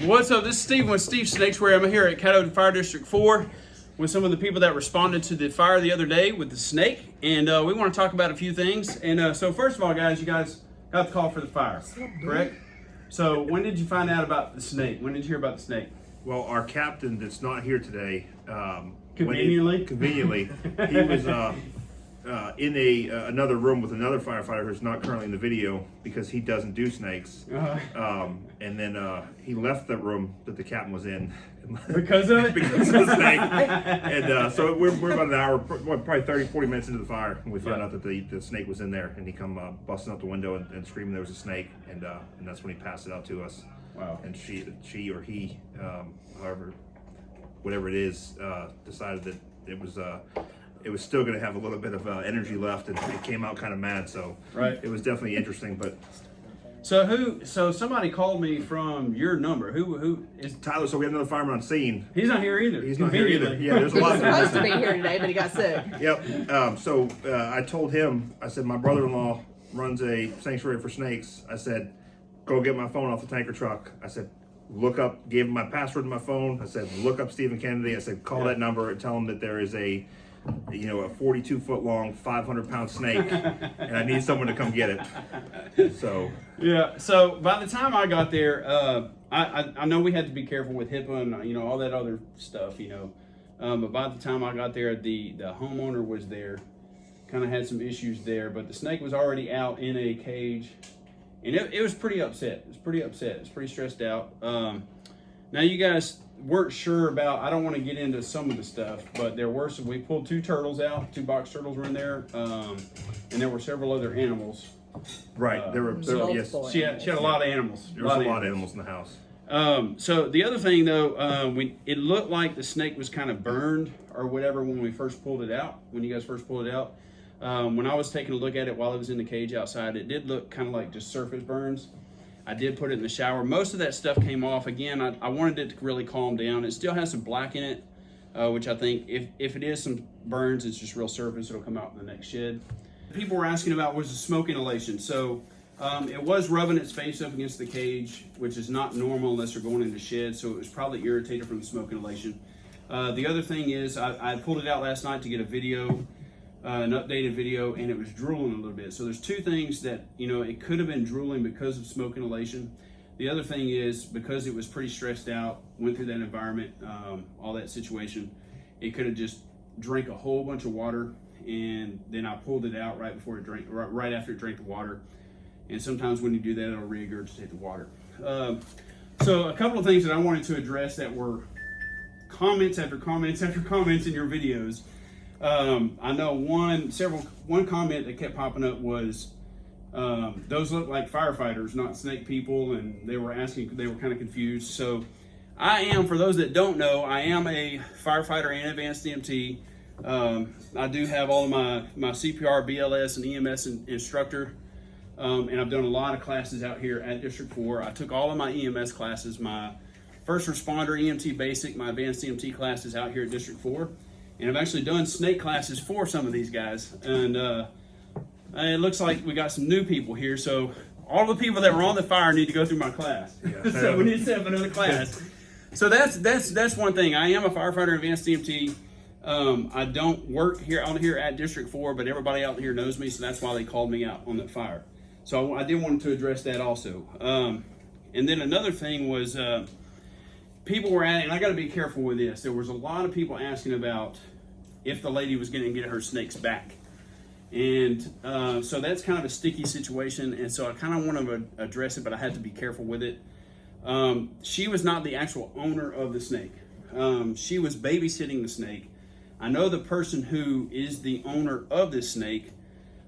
What's up? This is Steve with Steve Snaketuary. I'm here at Caddo Fire District 4 with some of the people that responded to the fire the other day with the snake. And we want to talk about a few things. And so first of all, guys, you guys got the call for the fire, correct? So when did you find out about the snake? When did you hear about the snake? Well, our captain that's not here today, Conveniently, he was in another room with another firefighter who's not currently in the video because he doesn't do snakes. And then he left the room that the captain was in because of it? because of the snake. And so we're about an hour, probably 30, 40 minutes into the fire, and we found out that the snake was in there, and he come busting out the window and screaming there was a snake, and that's when he passed it out to us. Wow. And she or he, however, whatever it is, decided that it was still going to have a little bit of energy left, and it came out kind of mad. So it was definitely interesting. But so somebody called me from your number. Who is Tyler? So we had another fireman on scene. He's not here either. He's not here either. Yeah, there's a lot. He was supposed to be here today, but he got sick. Yep. So I told him. I said my brother-in-law runs a sanctuary for snakes. I said, go get my phone off the tanker truck. I said, look up. Gave him my password to my phone. I said, look up Stephen Kennedy. I said, call that number and tell him that there is a 42-foot long, 500-pound snake, and I need someone to come get it. So yeah. So by the time I got there, I know we had to be careful with HIPAA and all that other stuff, but by the time I got there, the homeowner was there, kind of had some issues there, but the snake was already out in a cage, and it was pretty upset. It was pretty stressed out. Now you guys weren't sure about, I don't want to get into some of the stuff, but there were we pulled 2 turtles out, 2 box turtles were in there, and there were several other animals. Right, there were yes. She had a lot of animals. There was a lot of animals in the house. So the other thing though, it looked like the snake was kind of burned or whatever when we first pulled it out, when you guys first pulled it out. When I was taking a look at it while it was in the cage outside, it did look kind of like just surface burns. I did put it in the shower. Most of that stuff came off. Again, I wanted it to really calm down. It still has some black in it, which I think if it is some burns, it's just real surface. It'll come out in the next shed. People were asking about was the smoke inhalation. So it was rubbing its face up against the cage, which is not normal unless they're going into sheds. So it was probably irritated from the smoke inhalation. The other thing is I pulled it out last night to get a video, an updated video, and it was drooling a little bit. So there's 2 things that, it could have been drooling because of smoke inhalation. The other thing is because it was pretty stressed out, went through that environment, all that situation, it could have just drank a whole bunch of water, and then I pulled it out right before it drank, right after it drank the water. And sometimes when you do that, it'll regurgitate the water. So a couple of things that I wanted to address that were comments after comments after comments in your videos. I know one comment that kept popping up was those look like firefighters, not snake people, and they were kind of confused. So I am, for those that don't know, I am a firefighter and advanced EMT. I do have all of my CPR, BLS, and EMS instructor, and I've done a lot of classes out here at District 4. I took all of my EMS classes, my first responder EMT basic, my advanced EMT classes out here at District 4. And I've actually done snake classes for some of these guys. And it looks like we got some new people here. So all the people that were on the fire need to go through my class. Yeah. So we need to set up another class. So that's one thing. I am a firefighter advanced EMT. I don't work here at District 4, but everybody out here knows me. So that's why they called me out on that fire. So I did want to address that also. And then another thing was, people were and I got to be careful with this. There was a lot of people asking about if the lady was going to get her snakes back. And so that's kind of a sticky situation. And so I kind of want to address it, but I had to be careful with it. She was not the actual owner of the snake. She was babysitting the snake. I know the person who is the owner of this snake.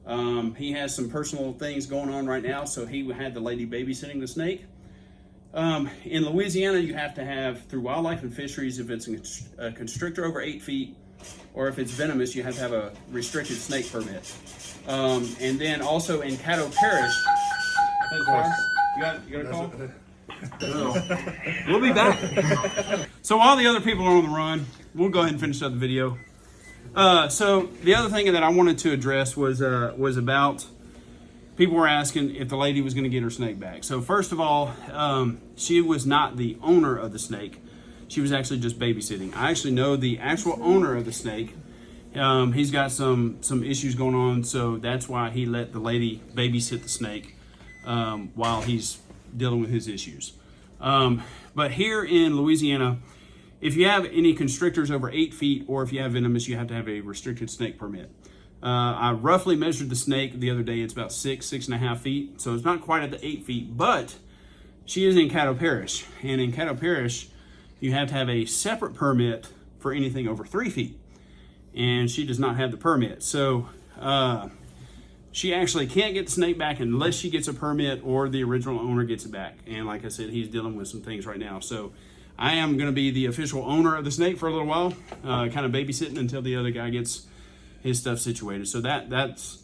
He has some personal things going on right now. So he had the lady babysitting the snake. In Louisiana, you have to have, through Wildlife and Fisheries, if it's a constrictor over 8 feet, or if it's venomous, you have to have a restricted snake permit. And then also in Caddo Parish, you got a call? We'll be back. So while the other people are on the run, we'll go ahead and finish up the video. So the other thing that I wanted to address was about people were asking if the lady was going to get her snake back. So first of all, she was not the owner of the snake. She was actually just babysitting. I actually know the actual owner of the snake. He's got some issues going on, so that's why he let the lady babysit the snake while he's dealing with his issues. But here in Louisiana, if you have any constrictors over 8 feet, or if you have venomous, you have to have a restricted snake permit. I roughly measured the snake the other day. It's about 6.5 feet. So it's not quite at the 8 feet, but she is in Caddo Parish. And in Caddo Parish, you have to have a separate permit for anything over 3 feet. And she does not have the permit. So she actually can't get the snake back unless she gets a permit or the original owner gets it back. And like I said, he's dealing with some things right now. So I am going to be the official owner of the snake for a little while, kind of babysitting until the other guy gets his stuff situated. So that's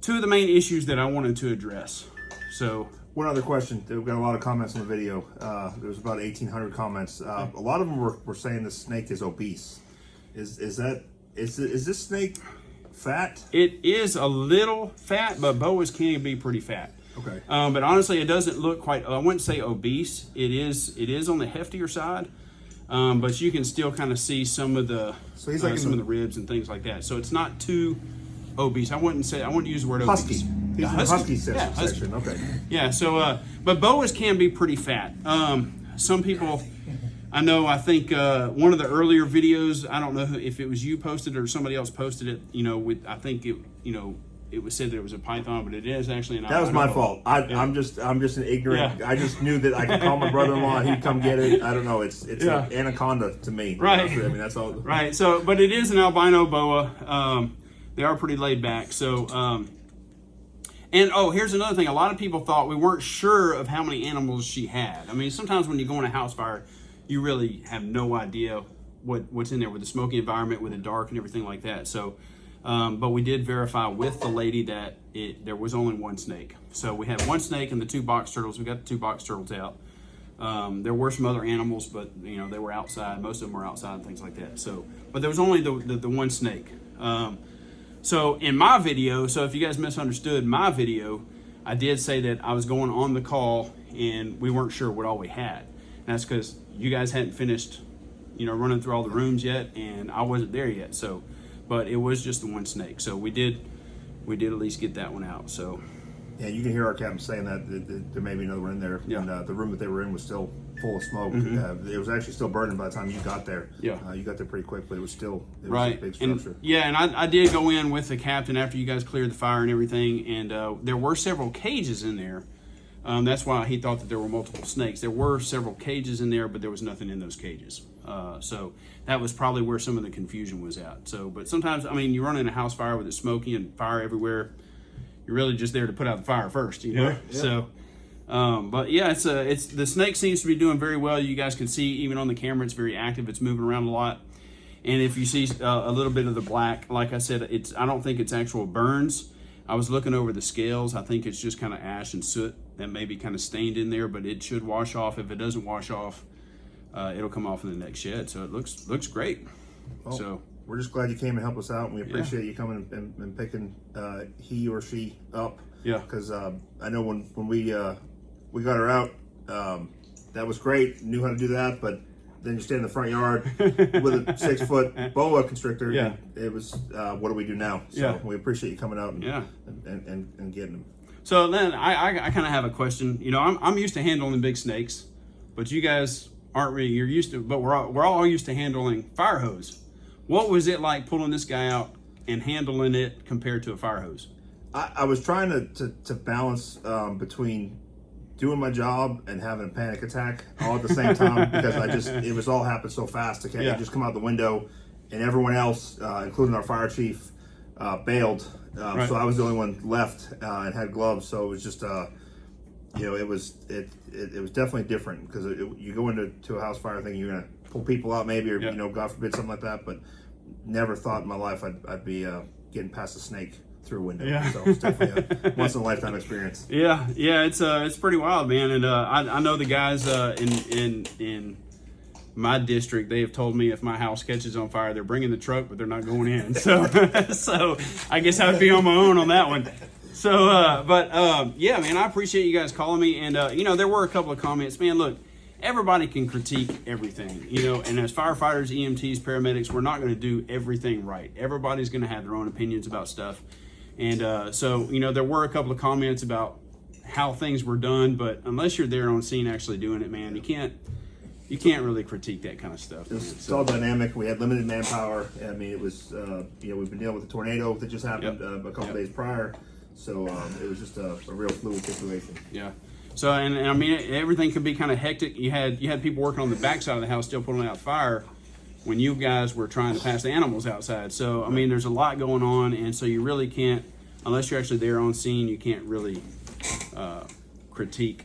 two of the main issues that I wanted to address. So one other question. We've got a lot of comments on the video. There was about 1,800 comments. A lot of them were saying the snake is obese. Is this snake fat? It is a little fat, but boas can be pretty fat. Okay. But honestly, it doesn't look quite, I wouldn't say obese. It is on the heftier side. But you can still kind of see some of the some of the ribs and things like that. So it's not too obese. I wouldn't use the word husky. obese. He's in the husky section. Okay. Yeah. So, but boas can be pretty fat. Some people, I think one of the earlier videos, I don't know if it was you posted or somebody else posted it. I think it was said that it was a python, but it is actually an albino. That was my fault. I'm just an ignorant. Yeah. I just knew that I could call my brother-in-law and he'd come get it. I don't know. It's an anaconda to me. Right. I mean, that's all. Right. So, but it is an albino boa. They are pretty laid back. So, here's another thing. A lot of people thought we weren't sure of how many animals she had. I mean, sometimes when you go in a house fire, you really have no idea what's in there with the smoky environment, with the dark and everything like that. So. But we did verify with the lady that there was only one snake. So we had one snake and the 2 box turtles. We got the 2 box turtles out. There were some other animals, but they were outside. Most of them were outside and things like that. So, but there was only the one snake. So in my video, so if you guys misunderstood my video, I did say that I was going on the call and we weren't sure what all we had. And that's because you guys hadn't finished, running through all the rooms yet, and I wasn't there yet. So. But it was just the one snake, so we did at least get that one out. So, yeah, you can hear our captain saying that there may be another one in there. Yeah. And the room that they were in was still full of smoke. Mm-hmm. It was actually still burning by the time you got there. Yeah, you got there pretty quick, but it was still right. a big structure. And I did go in with the captain after you guys cleared the fire and everything, and there were several cages in there. That's why he thought that there were multiple snakes. There were several cages in there, but there was nothing in those cages. So that was probably where some of the confusion was at. So, but sometimes, you run in a house fire with it smoky and fire everywhere. You're really just there to put out the fire first, Yeah. So, but yeah, it's the snake seems to be doing very well. You guys can see even on the camera, it's very active. It's moving around a lot. And if you see a little bit of the black, like I said, I don't think it's actual burns. I was looking over the scales. I think it's just kind of ash and soot that may be kind of stained in there, but it should wash off. If it doesn't wash off, it'll come off in the next shed. So it looks great. Well, so we're just glad you came and helped us out, and we appreciate you coming and picking he or she up. Yeah. Because I know when we got her out, that was great. Knew how to do that, but then you stand in the front yard with a 6-foot boa constrictor. Yeah. It was what do we do now? So we appreciate you coming out and getting them. So then I kind of have a question. I'm used to handling big snakes, but you guys aren't really. You're used to, but we're all used to handling fire hose. What was it like pulling this guy out and handling it compared to a fire hose? I was trying to balance between doing my job and having a panic attack all at the same time because it was all happened so fast. I can't just come out the window, and everyone else, including our fire chief, bailed. So I was the only one left and had gloves. So it was just, it was definitely different because you go into a house fire thinking you're gonna pull people out maybe, or God forbid something like that. But never thought in my life I'd be getting past a snake through a window. Yeah. So it's definitely a once in a lifetime experience. Yeah, it's pretty wild, man. And I know the guys in my district, they have told me if my house catches on fire, they're bringing the truck, but they're not going in. So so I guess I would be on my own on that one. Yeah, man, I appreciate you guys calling me. And, there were a couple of comments. Man, look, everybody can critique everything, and as firefighters, EMTs, paramedics, we're not going to do everything right. Everybody's going to have their own opinions about stuff. And there were a couple of comments about how things were done, but unless you're there on scene actually doing it, man, you can't really critique that kind of stuff. It's all dynamic. We had limited manpower. I mean, it was, we've been dealing with the tornado that just happened a couple days prior. So it was just a real fluid situation. Yeah. So, and I mean, everything could be kind of hectic. You had people working on the backside of the house still putting out fire when you guys were trying to pass the animals outside. So, I mean, there's a lot going on. And so you really can't, unless you're actually there on scene, you can't really critique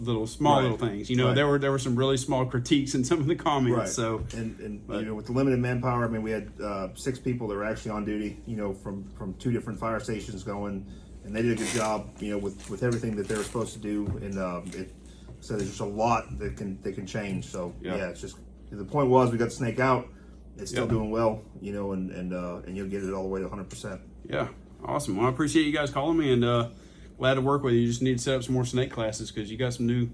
little things. There were some really small critiques in some of the comments. Right. So and with the limited manpower, I mean, we had 6 people that were actually on duty, from 2 different fire stations going, and they did a good job, with everything that they were supposed to do. And so there's just a lot that can change. So it's just, the point was we got the snake out. It's still doing well, and you'll get it all the way to 100%. Yeah, awesome. Well, I appreciate you guys calling me, and glad to work with you. You just need to set up some more snake classes because you got some new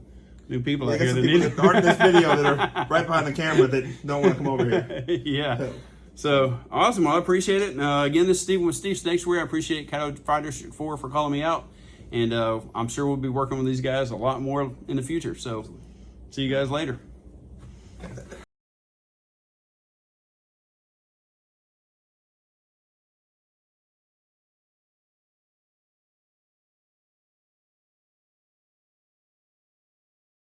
people out here that need that aren't in this video that are right behind the camera that don't want to come over here. Yeah. So awesome. Well, I appreciate it. Again, this is Steve with Steve Snaketuary. I appreciate Caddo Fire District 4 for calling me out, and I'm sure we'll be working with these guys a lot more in the future. So see you guys later.